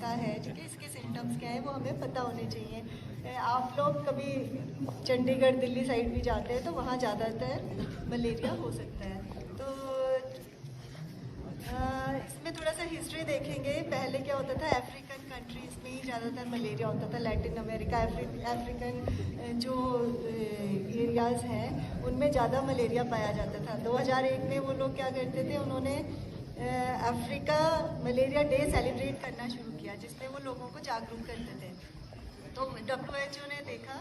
का है, ठीक है, इसके सिम्टम्स क्या है वो हमें पता होने चाहिए। आप लोग कभी चंडीगढ़ दिल्ली साइड भी जाते हैं तो वहाँ ज़्यादातर मलेरिया हो सकता है। तो इसमें थोड़ा सा हिस्ट्री देखेंगे। पहले क्या होता था, अफ्रीकन कंट्रीज़ में ही ज़्यादातर मलेरिया होता था। लैटिन अमेरिका, अफ्रीकन जो एरियाज़ हैं उनमें ज़्यादा मलेरिया पाया जाता था। 2001 में वो लोग क्या करते थे, उन्होंने अफ्रीका मलेरिया डे सेलिब्रेट करना शुरू किया, जिसमें वो लोगों को जागरूक करते थे। तो WHO ने देखा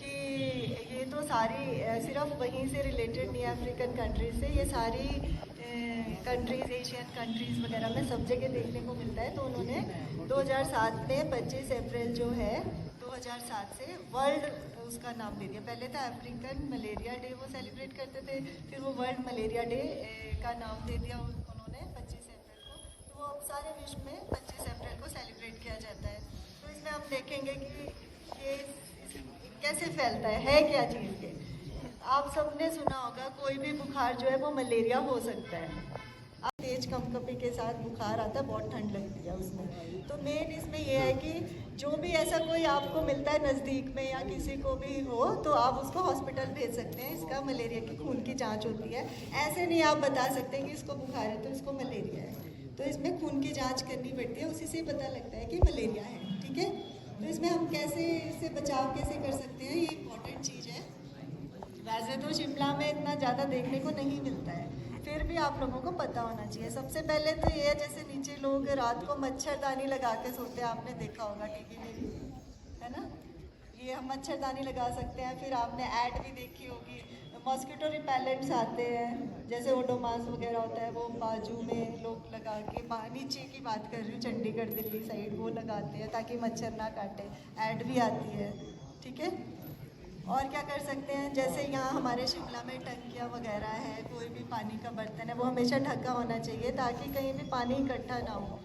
कि ये तो सारी सिर्फ वहीं से रिलेटेड नहीं है, अफ्रीकन कंट्रीज से, ये सारी कंट्रीज़, एशियन कंट्रीज़ वगैरह में सब जगह देखने को मिलता है। तो उन्होंने 2007 में 25 अप्रैल जो है 2007 से वर्ल्ड उसका नाम दे दिया। पहले था अफ्रीकन मलेरिया डे वो सेलिब्रेट करते थे, फिर वो वर्ल्ड मलेरिया डे का नाम दे दिया उन्होंने 25 अप्रैल को। तो वो अब सारे विश्व में 25 अप्रैल को सेलिब्रेट किया जाता है। तो इसमें हम देखेंगे कि ये कैसे फैलता है क्या चीज़ के। आप सबने सुना होगा कोई भी बुखार जो है वो मलेरिया हो सकता है। तेज कंपकपी के साथ बुखार आता है, बहुत ठंड लगती है उसमें। तो मेन इसमें यह है कि जो भी ऐसा कोई आपको मिलता है नज़दीक में या किसी को भी हो तो आप उसको हॉस्पिटल भेज सकते हैं। इसका मलेरिया की खून की जांच होती है। ऐसे नहीं आप बता सकते कि इसको बुखार है तो इसको मलेरिया है, तो इसमें खून की जाँच करनी पड़ती है, उसी से पता लगता है कि मलेरिया है, ठीक है। तो इसमें हम कैसे इससे बचाव कैसे कर सकते हैं, ये इंपॉर्टेंट चीज़ है। वैसे तो शिमला में इतना ज़्यादा देखने को नहीं मिलता है, फिर भी आप लोगों को पता होना चाहिए। सबसे पहले तो ये है, जैसे नीचे लोग रात को मच्छरदानी लगा के सोते हैं, आपने देखा होगा टीवी में भी, है ना, ये हम मच्छरदानी लगा सकते हैं। फिर आपने ऐड भी देखी होगी, मॉस्किटो रिपेलेंट्स आते हैं, जैसे ओडोमास वगैरह होता है, वो बाजू में लोग लगा के, नीचे की बात कर रही हूँ, चंडीगढ़ दिल्ली साइड वो लगाते हैं ताकि मच्छर ना काटे। ऐड भी आती है, ठीक है। और क्या कर सकते हैं, जैसे यहाँ हमारे शिमला में टंकियाँ वगैरह है, कोई भी पानी का बर्तन है वो हमेशा ढका होना चाहिए ताकि कहीं भी पानी इकट्ठा ना हो,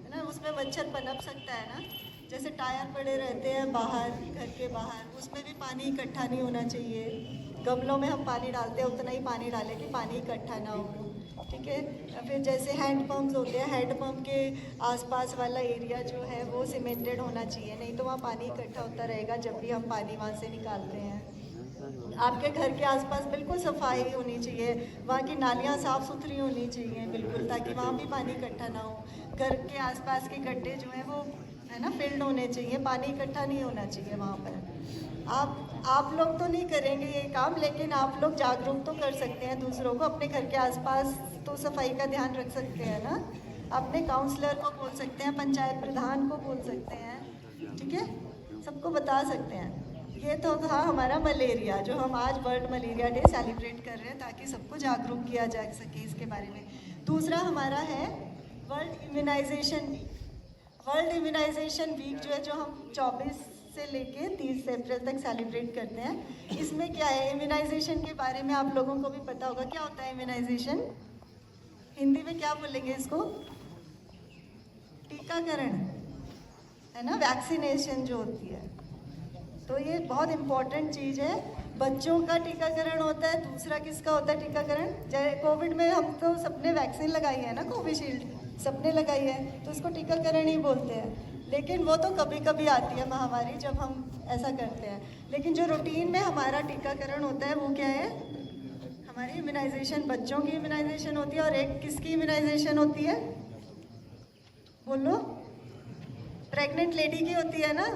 है ना। उसमें मच्छर पनप सकता है ना, जैसे टायर पड़े रहते हैं बाहर, घर के बाहर, उसमें भी पानी इकट्ठा नहीं होना चाहिए। गमलों में हम पानी डालते हैं उतना ही पानी डालें कि पानी इकट्ठा ना हो, ठीक है। फिर जैसे हैंड पम्प्स होते हैं, हैंड पम्प के आसपास वाला एरिया जो है वो सीमेंटेड होना चाहिए, नहीं तो वहाँ पानी इकट्ठा होता रहेगा जब भी हम पानी वहाँ से निकालते हैं। आपके घर के आसपास बिल्कुल सफाई होनी चाहिए, वहाँ की नालियाँ साफ़ सुथरी होनी चाहिए बिल्कुल, ताकि वहाँ भी पानी इकट्ठा ना हो। घर के आसपास के गड्ढे जो हैं वो, है ना, फिल्ड होने चाहिए, पानी इकट्ठा नहीं होना चाहिए वहाँ पर। आप लोग तो नहीं करेंगे ये काम, लेकिन आप लोग जागरूक तो कर सकते हैं दूसरों को। अपने घर के आसपास तो सफाई का ध्यान रख सकते हैं ना, अपने काउंसलर को बोल सकते हैं, पंचायत प्रधान को बोल सकते हैं, ठीक है, सबको बता सकते हैं। ये तो था हमारा मलेरिया, जो हम आज वर्ल्ड मलेरिया डे सेलिब्रेट कर रहे हैं ताकि सबको जागरूक किया जा सके इसके बारे में। दूसरा हमारा है world immunisation week. World immunisation week जो है, जो हम 24 से लेके 30 अप्रैल तक सेलिब्रेट करते हैं। इसमें क्या है, इम्यूनाइजेशन के बारे में आप लोगों को भी पता होगा। क्या होता है इम्यूनाइजेशन, हिंदी में क्या बोलेंगे इसको, टीकाकरण, है ना, वैक्सीनेशन जो होती है। तो ये बहुत इम्पॉर्टेंट चीज़ है। बच्चों का टीकाकरण होता है, दूसरा किसका होता है टीकाकरण, जैसे कोविड में हम तो सबने वैक्सीन लगाई है ना, कोविशील्ड सबने लगाई है, तो उसको टीकाकरण ही बोलते हैं। लेकिन वो तो कभी कभी आती है महामारी जब हम ऐसा करते हैं, लेकिन जो रूटीन में हमारा टीकाकरण होता है वो क्या है, हमारी इम्यूनाइजेशन, बच्चों की इम्यूनाइजेशन होती है। और एक किसकी इम्यूनाइजेशन होती है, बोलो, प्रेग्नेंट लेडी की होती है ना।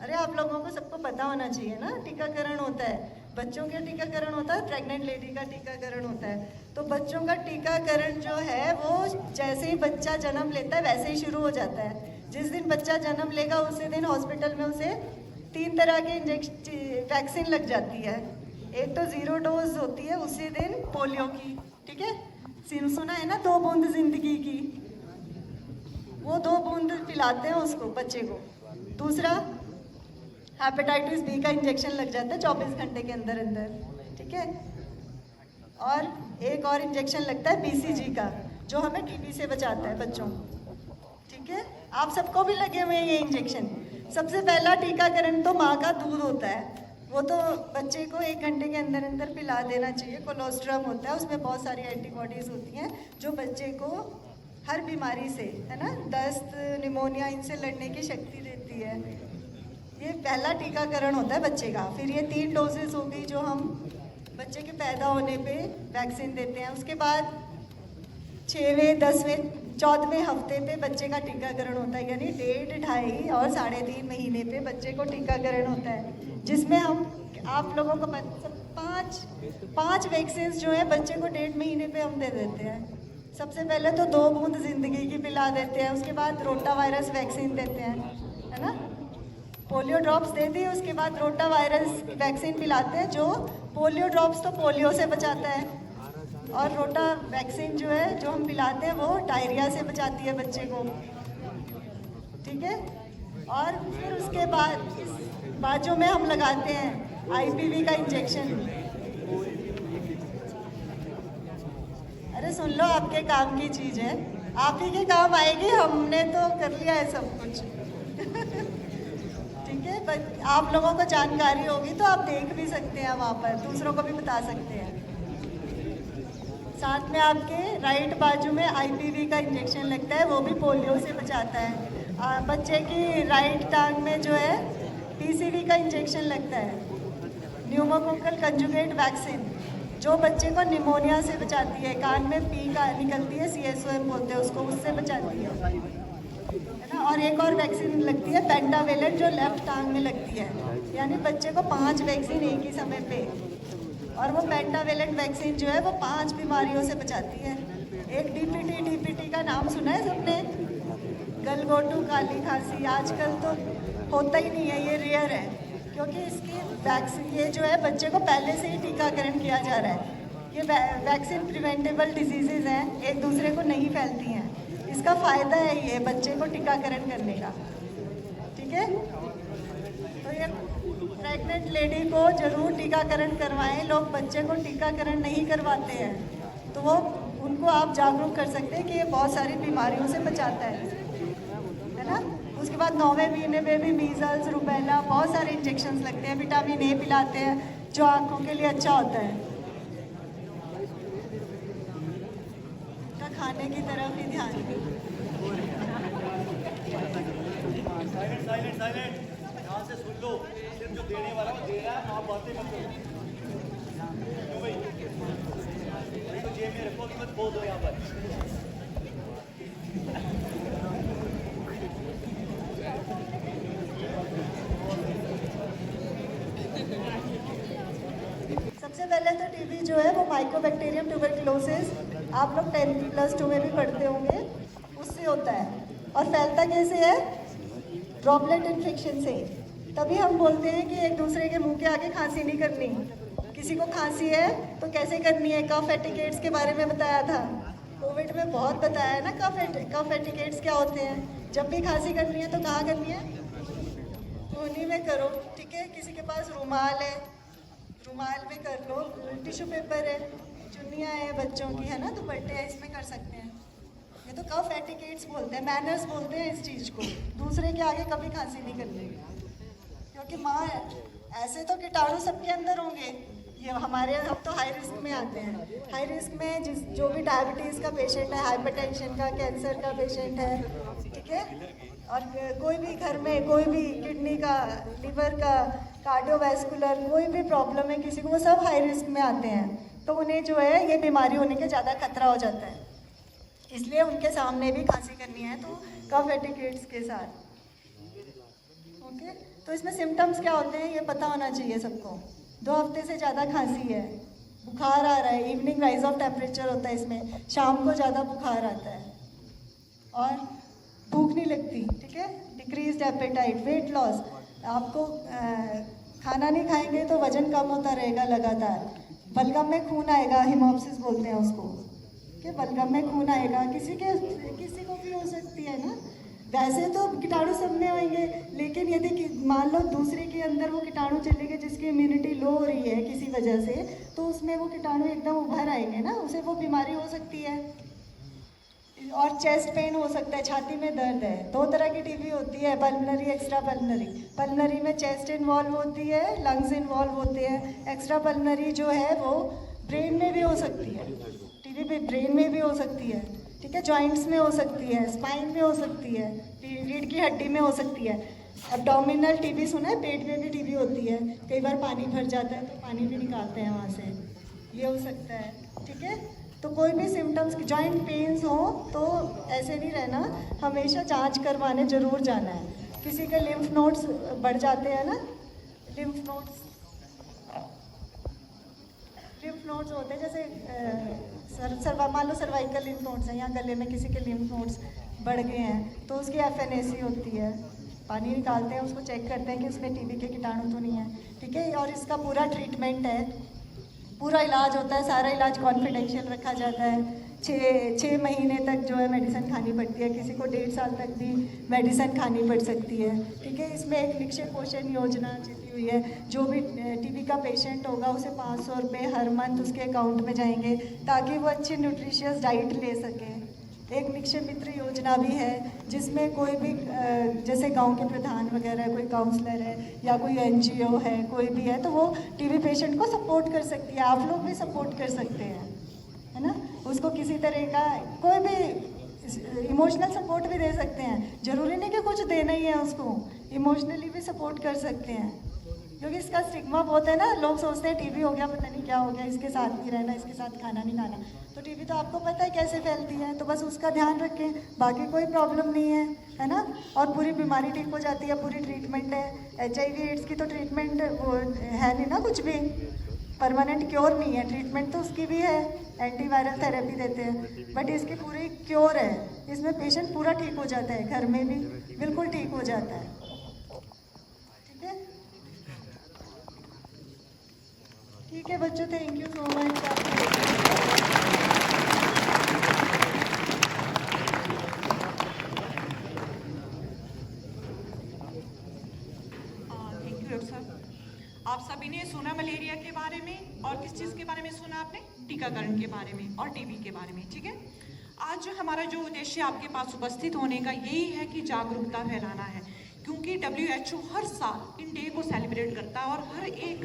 अरे आप लोगों को सबको पता होना चाहिए ना, टीकाकरण होता है, बच्चों का टीकाकरण होता है, प्रेग्नेंट लेडी का टीकाकरण होता है। तो बच्चों का टीकाकरण जो है वो जैसे ही बच्चा जन्म लेता है वैसे ही शुरू हो जाता है। जिस दिन बच्चा जन्म लेगा उसी दिन हॉस्पिटल में उसे 3 तरह के वैक्सीन लग जाती है। एक तो 0 डोज होती है उसी दिन पोलियो की, ठीक है, सुना है ना, 2 बूंद जिंदगी की, वो 2 बूंद पिलाते हैं उसको, बच्चे को। दूसरा हेपेटाइटिस बी का इंजेक्शन लग जाता है 24 घंटे के अंदर अंदर, ठीक है। और एक और इंजेक्शन लगता है BCG का, जो हमें TB से बचाता है बच्चों को, ठीक है। आप सबको भी लगे हुए हैं ये इंजेक्शन। सबसे पहला टीकाकरण तो माँ का दूध होता है, वो तो बच्चे को 1 घंटे के अंदर अंदर पिला देना चाहिए। कोलोस्ट्रम होता है, उसमें बहुत सारी एंटीबॉडीज़ होती हैं जो बच्चे को हर बीमारी से, है ना, दस्त, निमोनिया, इनसे लड़ने की शक्ति देती है। ये पहला टीकाकरण होता है बच्चे का। फिर ये 3 डोजेस होगी जो हम बच्चे के पैदा होने पे वैक्सीन देते हैं। उसके बाद 6वें, 10वें, 14वें हफ्ते पे बच्चे का टीकाकरण होता है, यानी 1.5, 2.5 और 3.5 महीने पे बच्चे को टीकाकरण होता है, जिसमें हम आप लोगों को पाँच वैक्सीन जो है बच्चे को 1.5 महीने पे हम दे देते हैं। सबसे पहले तो 2 बूंद जिंदगी की पिला देते हैं, उसके बाद रोटा वायरस वैक्सीन देते हैं, है ना। पोलियो ड्रॉप्स दे दी, उसके बाद रोटा वायरस वैक्सीन पिलाते हैं, जो पोलियो ड्रॉप्स तो पोलियो से बचाता है, और रोटा वैक्सीन जो है जो हम पिलाते हैं वो डायरिया से बचाती है बच्चे को, ठीक है। और फिर उसके बाद इस बाजू में हम लगाते हैं IPV का इंजेक्शन। अरे सुन लो, आपके काम की चीज़ है, आप ही के काम आएगी, हमने तो कर लिया है सब कुछ। ठीक है, बट आप लोगों को जानकारी होगी तो आप देख भी सकते हैं, वहाँ पर दूसरों को भी बता सकते हैं। साथ में आपके राइट बाजू में IPV का इंजेक्शन लगता है, वो भी पोलियो से बचाता है। बच्चे की राइट टांग में जो है PCV का इंजेक्शन लगता है, न्यूमोकोकल कंजुगेट वैक्सीन, जो बच्चे को निमोनिया से बचाती है। कान में पी का निकलती है, CSOM बोलते हैं उसको, उससे बचाती है ना। और एक और वैक्सीन लगती है पेंटावेलेंट, जो लेफ्ट टांग में लगती है, यानी बच्चे को 5 वैक्सीन एक ही समय पे। और वो पेंटावेलेंट वैक्सीन जो है वो 5 बीमारियों से बचाती है। एक DPT का नाम सुना है सबने, गलगोटू, काली खांसी। आजकल तो होता ही नहीं है, ये रेयर है, क्योंकि इसकी वैक्सीन, ये जो है बच्चे को पहले से ही टीकाकरण किया जा रहा है। ये वैक्सीन प्रिवेंटेबल डिजीजेज हैं, एक दूसरे को नहीं फैलती हैं। इसका फ़ायदा है ये बच्चे को टीकाकरण करने का, ठीक है। तो ये प्रेग्नेंट लेडी को ज़रूर टीकाकरण करवाएं। लोग बच्चे को टीकाकरण नहीं करवाते हैं, तो वो उनको आप जागरूक कर सकते हैं कि ये बहुत सारी बीमारियों से बचाता है ना। उसके बाद 9वें महीने में भी मीजल्स, रुबेला, बहुत सारे इंजेक्शंस लगते हैं। विटामिन A पिलाते हैं, जो आँखों के लिए अच्छा होता है। का खाने की तरफ ही ध्यान दें। साइलेंट यहाँ से सुन लो, सिर्फ जो देने वाला वो दे रहा है, आप बातें मत करो। क्यों भाई, तो जेब में रखो, मत बोल दो यहाँ पर। सबसे पहले तो टीबी जो है वो माइकोबैक्टीरियम ट्यूबरकुलोसिस, आप लोग 10+2 में भी पढ़ते होंगे, उससे होता है। और फैलता कैसे है? ड्रॉपलेट इन्फेक्शन से। तभी हम बोलते हैं कि एक दूसरे के मुंह के आगे खांसी नहीं करनी। किसी को खांसी है तो कैसे करनी है? कफ एटिकेट्स के बारे में बताया था, कोविड में बहुत बताया है ना। कफ एटिकेट्स क्या होते हैं? जब भी खांसी करनी है तो कहाँ करनी है? कोहनी में करो, ठीक है। किसी के पास रुमाल है, रुमाल में कर लो। टिश्यू पेपर है, चुन्नियाँ हैं बच्चों की, है ना, दुपट्टे हैं, इसमें कर सकते हैं। ये तो कफ एटिकेट्स बोलते हैं, मैनर्स बोलते हैं इस चीज़ को। दूसरे के आगे कभी खांसी नहीं करनी, क्योंकि माँ ऐसे तो कीटाणु सबके अंदर होंगे। ये हमारे, हम तो हाई रिस्क में आते हैं। हाई रिस्क में जो भी डायबिटीज़ का पेशेंट है, हाइपरटेंशन का, कैंसर का पेशेंट है, ठीक है, और कोई भी घर में कोई भी किडनी का, लिवर का, कार्डियोवैस्कुलर कोई भी प्रॉब्लम है किसी को, वो सब हाई रिस्क में आते हैं। तो उन्हें जो है ये बीमारी होने के ज़्यादा खतरा हो जाता है, इसलिए उनके सामने भी खांसी करनी है तो कफ एटिकेट्स के साथ। ओके, तो इसमें सिम्टम्स क्या होते हैं ये पता होना चाहिए सबको। 2 हफ्ते से ज़्यादा खांसी है, बुखार आ रहा है, इवनिंग राइज ऑफ टेम्परेचर होता है इसमें, शाम को ज़्यादा बुखार आता है, और भूख नहीं लगती, ठीक है। डिक्रीज्ड एपेटाइट, वेट लॉस, आपको खाना नहीं खाएंगे तो वजन कम होता रहेगा लगातार। बलगम में खून आएगा, हिमोप्सिस बोलते हैं उसको, कि बलगम में खून आएगा। किसी को भी हो सकती है ना। वैसे तो कीटाणु सब में आएंगे, लेकिन यदि मान लो दूसरे के अंदर वो कीटाणु चले गए जिसकी इम्यूनिटी लो हो रही है किसी वजह से, तो उसमें वो कीटाणु एकदम उभर आएंगे ना, उसे वो बीमारी हो सकती है। और चेस्ट पेन हो सकता है, छाती में दर्द है। 2 तरह की टीबी होती है, पल्मनरी, एक्स्ट्रा पल्मनरी। पल्मनरी में चेस्ट इन्वॉल्व होती है, लंग्स इन्वॉल्व होते हैं। एक्स्ट्रा पल्मनरी जो है वो ब्रेन में भी हो सकती है, टीबी भी ब्रेन में भी हो सकती है। ठीक है, जॉइंट्स में हो सकती है, स्पाइन में हो सकती है, रीढ़ की हड्डी में हो सकती है। एब्डोमिनल टीबी सुना है, पेट में भी टीबी होती है, कई बार पानी भर जाता है तो पानी भी निकालते हैं वहाँ से, ये हो सकता है। ठीक है, तो कोई भी सिम्टम्स, जॉइंट पेन्स हो तो ऐसे नहीं रहना, हमेशा जांच करवाने ज़रूर जाना है। किसी के लिम्फ नोड्स बढ़ जाते हैं ना, लिम्फ नोड्स होते हैं, जैसे मान लो सर्वाइकल लिम्फ नोड्स हैं, यहाँ गले में किसी के लिम्फ नोड्स बढ़ गए हैं तो उसकी FNAC होती है, पानी निकालते हैं, उसको चेक करते हैं कि उसमें टीबी के कीटाणु तो नहीं है। ठीक है, और इसका पूरा ट्रीटमेंट है, पूरा इलाज होता है, सारा इलाज कॉन्फिडेंशियल रखा जाता है। 6 महीने तक जो है मेडिसिन खानी पड़ती है, किसी को 1.5 साल तक भी मेडिसिन खानी पड़ सकती है। ठीक है, इसमें एक निक्षय पोषण योजना चली हुई है, जो भी टीबी का पेशेंट होगा उसे 500 रुपये हर मंथ उसके अकाउंट में जाएंगे ताकि वो अच्छी न्यूट्रिशियस डाइट ले सके। एक निक्षय मित्र योजना भी है जिसमें कोई भी जैसे गांव के प्रधान वगैरह, कोई काउंसलर है या कोई NGO है, कोई भी है तो वो टीबी पेशेंट को सपोर्ट कर सकती है, आप लोग भी सपोर्ट कर सकते हैं, है ना। उसको किसी तरह का कोई भी इमोशनल सपोर्ट भी दे सकते हैं, ज़रूरी नहीं कि कुछ देना ही है उसको, इमोशनली भी सपोर्ट कर सकते हैं, क्योंकि इसका स्टिग्मा बहुत है ना, लोग सोचते हैं टीबी हो गया, पता नहीं क्या हो गया, इसके साथ नहीं रहना, इसके साथ खाना नहीं खाना। तो टीबी तो आपको पता है कैसे फैलती है, तो बस उसका ध्यान रखें, बाकी कोई प्रॉब्लम नहीं है ना। और पूरी बीमारी ठीक हो जाती है, पूरी ट्रीटमेंट है। HIV एड्स की तो ट्रीटमेंट वो है नहीं ना, कुछ भी परमानेंट क्योर नहीं है, ट्रीटमेंट तो उसकी भी है, एंटीवायरल थेरेपी देते हैं, बट इसकी पूरी क्योर है, इसमें पेशेंट पूरा ठीक हो जाता है, घर में भी बिल्कुल ठीक हो जाता है। ठीक है, ठीक है बच्चों, थैंक यू सो मच। आप सभी ने सुना मलेरिया के बारे में, और किस चीज़ के बारे में सुना आपने? टीकाकरण के बारे में और टीबी के बारे में। ठीक है, आज हमारा जो उद्देश्य आपके पास उपस्थित होने का यही है कि जागरूकता फैलाना है, क्योंकि WHO हर साल इन डे को सेलिब्रेट करता है और हर एक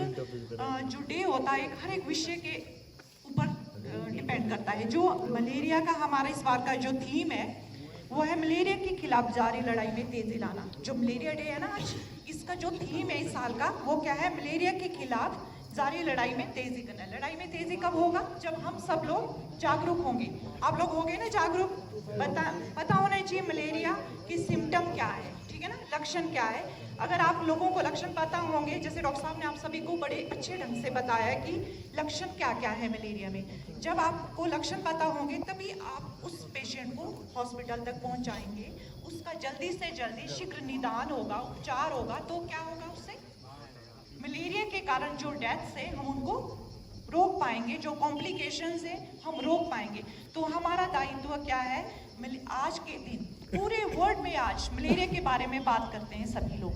जो डे होता है हर एक विषय के ऊपर डिपेंड करता है। जो मलेरिया का हमारा इस बार का जो थीम है वो है मलेरिया के खिलाफ जारी लड़ाई में तेजी लाना। जो मलेरिया डे है ना आज, इसका जो थीम है इस साल का वो क्या है? मलेरिया के खिलाफ जारी लड़ाई में तेजी करना। लड़ाई में तेजी कब होगा? जब हम सब लोग जागरूक होंगे। आप लोग होंगे ना जागरूक, पता होना चाहिए मलेरिया की सिम्टम क्या है, ठीक है ना, लक्षण क्या है। अगर आप लोगों को लक्षण पता होंगे, जैसे डॉक्टर साहब ने आप सभी को बड़े अच्छे ढंग से बताया कि लक्षण क्या क्या है मलेरिया में, जब आपको लक्षण पता होंगे तभी आप उस पेशेंट को हॉस्पिटल तक पहुंचाएंगे, उसका जल्दी से जल्दी शीघ्र निदान होगा, उपचार होगा। तो क्या होगा? उससे मलेरिया के कारण जो डेथ है हम उनको रोक पाएंगे, जो कॉम्प्लिकेशंस है हम रोक पाएंगे। तो हमारा दायित्व क्या है? आज के दिन पूरे वर्ल्ड में आज मलेरिया के बारे में बात करते हैं सभी लोग।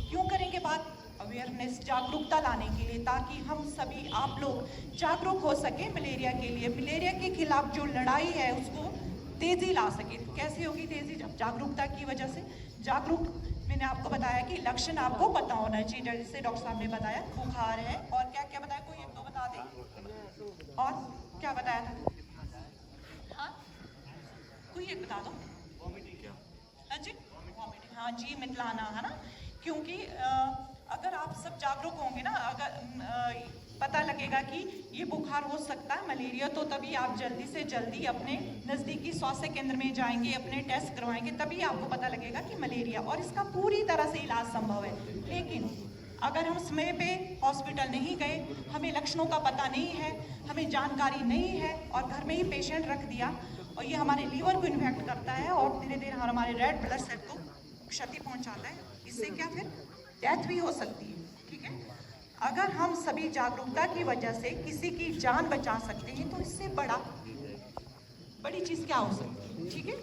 क्यों करेंगे बात? अवेयरनेस, जागरूकता लाने के लिए, ताकि हम सभी आप लोग जागरूक हो सके मलेरिया के लिए, मलेरिया के खिलाफ जो लड़ाई है उसको तेजी ला सके। कैसे होगी तेजी? जब जागरूकता की वजह से। जागरूक मैंने आपको बताया कि लक्षण आपको पता होना चाहिए, जैसे डॉक्टर साहब ने बताया बुखार है, और क्या क्या बताया, कोई एक तो बता दे, और क्या बताया था? हाँ, कोई एक बता दो। हाँ जी, वॉमिटिंग, हाँ जी, मितलाना, है ना। क्योंकि अगर आप सब जागरूक होंगे ना, अगर पता लगेगा कि ये बुखार हो सकता है मलेरिया, तो तभी आप जल्दी से जल्दी अपने नज़दीकी स्वास्थ्य केंद्र में जाएंगे, अपने टेस्ट करवाएंगे, तभी आपको पता लगेगा कि मलेरिया, और इसका पूरी तरह से इलाज संभव है। लेकिन अगर हम समय पे हॉस्पिटल नहीं गए, हमें लक्षणों का पता नहीं है, हमें जानकारी नहीं है, और घर में ही पेशेंट रख दिया, और ये हमारे लीवर को इन्फेक्ट करता है और धीरे धीरे हमारे रेड ब्लड सेल को क्षति पहुंचाता है। इससे क्या फिर डेथ भी हो सकती है। ठीक है, अगर हम सभी जागरूकता की वजह से किसी की जान बचा सकते हैं तो इससे बड़ी चीज़ क्या हो सकती है। ठीक है,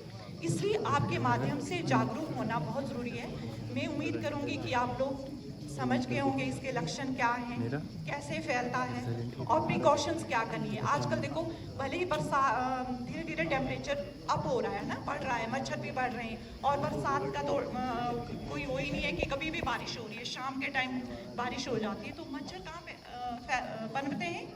इसलिए आपके माध्यम से जागरूक होना बहुत ज़रूरी है। मैं उम्मीद करूंगी कि आप लोग समझ गए होंगे इसके लक्षण क्या हैं, कैसे फैलता है, और प्रिकॉशंस क्या करनी है। आजकल देखो, भले ही धीरे धीरे टेम्परेचर अप हो रहा है ना, बढ़ रहा है, मच्छर भी बढ़ रहे हैं, और बरसात का तो कोई वो ही नहीं है कि कभी भी बारिश हो रही है। शाम के टाइम बारिश हो जाती है तो मच्छर कहाँ पे पनपते हैं,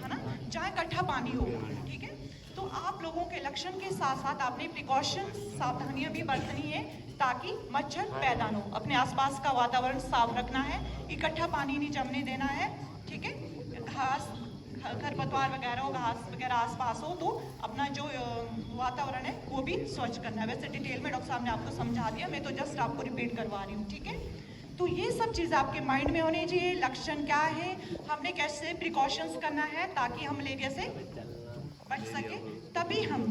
है ना, जहाँ इकट्ठा पानी हो। ठीक है, तो आप लोगों के लक्षण के साथ साथ आपने प्रिकॉशन सावधानियां भी बरतनी है ताकि मच्छर पैदा न हो। अपने आसपास का वातावरण साफ रखना है, इकट्ठा पानी नहीं जमने देना है, ठीक है। घास खरपतवार वगैरह हो, घास वगैरह आसपास हो तो अपना जो वातावरण है वो भी स्वच्छ करना है। वैसे डिटेल में डॉक्टर साहब ने आपको समझा दिया, मैं तो जस्ट आपको रिपीट करवा रही हूँ, ठीक है। तो ये सब चीज़ आपके माइंड में होनी चाहिए। लक्षण क्या है, हमने कैसे प्रिकॉशंस करना है ताकि हम मलेरिया से बच सके, तभी हम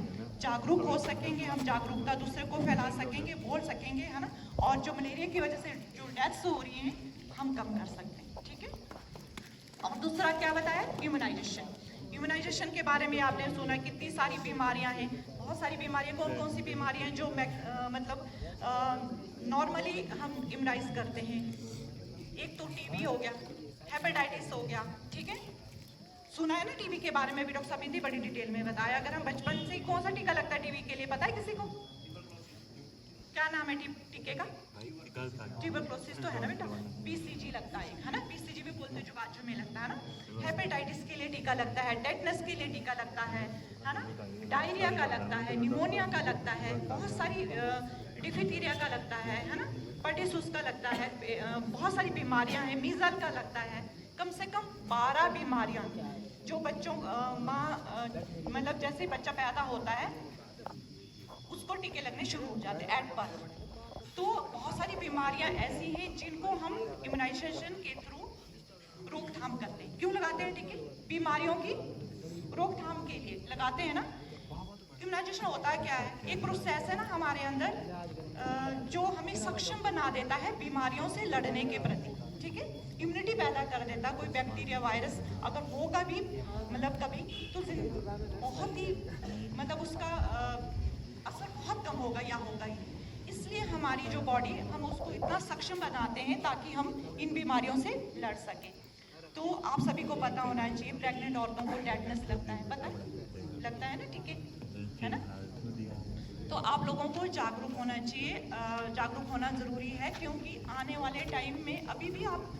जागरूक हो सकेंगे, हम जागरूकता दूसरे को फैला सकेंगे, बोल सकेंगे, है ना। और जो मलेरिया की वजह से जो डेथ्स हो रही हैं हम कम कर सकते हैं, ठीक है। और दूसरा क्या बताया, इम्यूनाइजेशन। इम्यूनाइजेशन के बारे में आपने सुना कितनी सारी बीमारियां हैं, बहुत सारी बीमारियां। कौन कौन सी बीमारियां जो मतलब नॉर्मली हम इम्यूनाइज करते हैं। एक तो टीबी हो गया, हेपेटाइटिस हो गया, ठीक है। सुना है ना टीबी के बारे में भी डॉक्टर साहब ने बड़ी डिटेल में बताया। अगर हम बचपन से कौन सा टीका लगता है टीबी के लिए, पता है किसी को? क्या नाम है टीके का? ट्यूबरक्लोसिस तो है ना बेटा, बीसीजी लगता है ना, बीसीजी भी बोलते हैं जो बाजू में लगता है ना। हेपेटाइटिस के लिए टीका लगता है, टेटनस के लिए टीका लगता है ना, डायरिया का लगता है, निमोनिया का लगता है, बहुत सारी डिफिथीरिया का लगता है ना, पर्टिसुस का लगता है, बहुत सारी बीमारियां हैं, मीजल का लगता है। कम से कम 12 बीमारियां जो बच्चों माँ मतलब जैसे बच्चा पैदा होता है उसको टीके लगने शुरू हो जाते हैं एट बर्थ। तो बहुत सारी बीमारियां ऐसी हैं जिनको हम इम्यूनाइजेशन के थ्रू रोकथाम करते हैं। क्यों लगाते हैं टीके? बीमारियों की रोकथाम के लिए लगाते हैं ना। इम्यूनाइजेशन होता है क्या है, एक प्रोसेस है ना हमारे अंदर जो हमें सक्षम बना देता है बीमारियों से लड़ने के प्रति, ठीक है। इम्यूनिटी पैदा कर देता, कोई बैक्टीरिया वायरस अगर होगा भी मतलब कभी तो बहुत ही मतलब उसका असर बहुत कम होगा या होगा ही। इसलिए हमारी जो बॉडी हम उसको इतना सक्षम बनाते हैं ताकि हम इन बीमारियों से लड़ सकें। तो आप सभी को पता होना चाहिए प्रेग्नेंट औरतों को टेटनस लगता है, पता है? लगता है ना, ठीक है ना। तो आप लोगों को जागरूक होना चाहिए, जागरूक होना ज़रूरी है क्योंकि आने वाले टाइम में अभी भी आप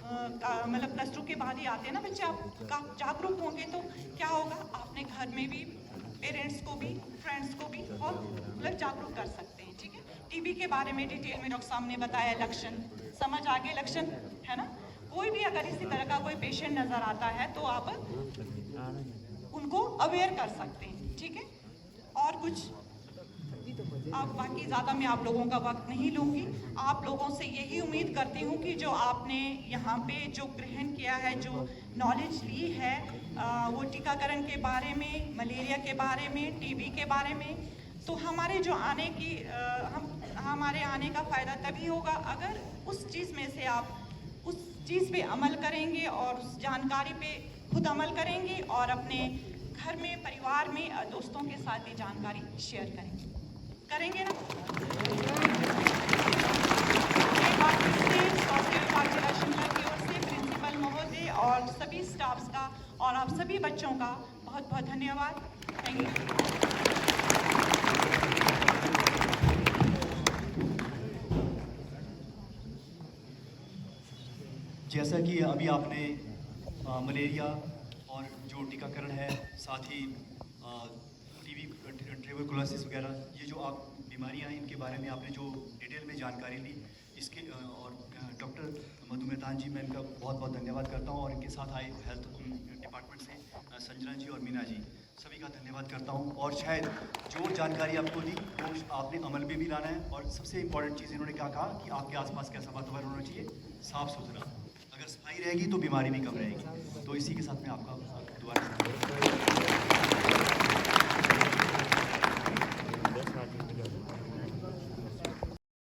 मतलब +2 के बाद ही आते हैं ना बच्चे, आप जागरूक होंगे तो क्या होगा, आपने घर में भी पेरेंट्स को भी फ्रेंड्स को भी बहुत मतलब जागरूक कर सकते हैं, ठीक है। टीबी के बारे में डिटेल में डॉक्टर साहब ने बताया, लक्षण समझ आ गए, लक्षण है ना। कोई भी अगर इसी तरह का कोई पेशेंट नज़र आता है तो आप उनको अवेयर कर सकते हैं, ठीक है। और कुछ अब बाकी ज़्यादा मैं आप लोगों का वक्त नहीं लूँगी। आप लोगों से यही उम्मीद करती हूँ कि जो आपने यहाँ पे जो ग्रहण किया है, जो नॉलेज ली है वो टीकाकरण के बारे में, मलेरिया के बारे में, टीबी के बारे में, तो हमारे जो आने की हमारे आने का फ़ायदा तभी होगा अगर उस चीज़ में से आप उस चीज़ पे अमल करेंगे और उस जानकारी पे खुद अमल करेंगे और अपने घर में, परिवार में, दोस्तों के साथ ये जानकारी शेयर करेंगे ना। स्वास्थ्य विभाग जिला शिमला की ओर से प्रिंसिपल महोदय और सभी स्टाफ्स का और आप सभी बच्चों का बहुत बहुत धन्यवाद। Thank you. जैसा कि अभी आपने मलेरिया और जो टीकाकरण है, साथ ही टीबी, ट्यूबरकुलोसिस वगैरह, ये जो आप बीमारियां हैं इनके बारे में आपने जो डिटेल में जानकारी ली, इसके और डॉक्टर मधु मेहतान जी, मैं इनका बहुत बहुत धन्यवाद करता हूं। और इनके साथ आए हेल्थ डिपार्टमेंट से संजना जी और मीना जी, सभी का धन्यवाद करता हूं। और शायद जो जानकारी आपको दी वो आपने अमल में भी लाना है। और सबसे इम्पॉर्टेंट चीज़ इन्होंने क्या कहा कि आपके आसपास कैसा वातावरण होना चाहिए, साफ़ सुथरा। अगर सफाई रहेगी तो बीमारी भी कम रहेगी। तो इसी के साथ में आपका दोबारा